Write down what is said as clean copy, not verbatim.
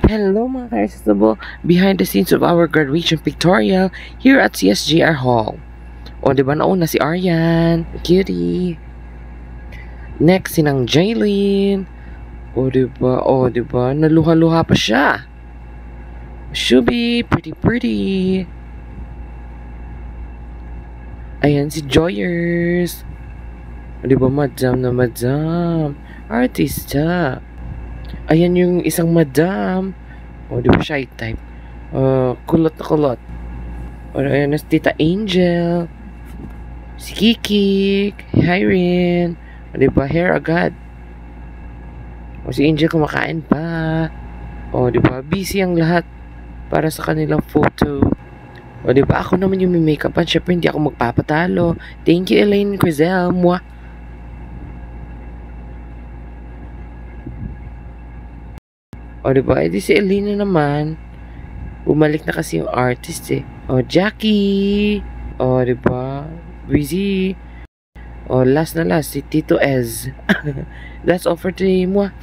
Hello mga ka-accessible! Behind the scenes of our graduation pictorial here at CSGR Hall. O diba nauna si Aryan, cutie. Next sinang Jaylin. O diba, naluha-luha pa siya. Shubi, pretty. Ayan si Joyers. O diba, madam na madam. Artista. Ayan yung isang madam. O, di ba shy type? Kulot na kulot. O, ayan na si Tita Angel. Si Kiki. Hyrin. O, di ba? Hair agad. O, si Angel kumakain pa. O, di ba? Busy ang lahat para sa kanilang photo. O, di ba? Ako naman yung may make-upan. Syempre, hindi ako magpapatalo. Thank you, Elaine Crizel. Mwah! O, diba? Eh, di si Elena naman. Bumalik na kasi yung artist eh. O, Jackie. O, diba? Busy. O, last na last. Si Tito Ez. That's all for today, mwah.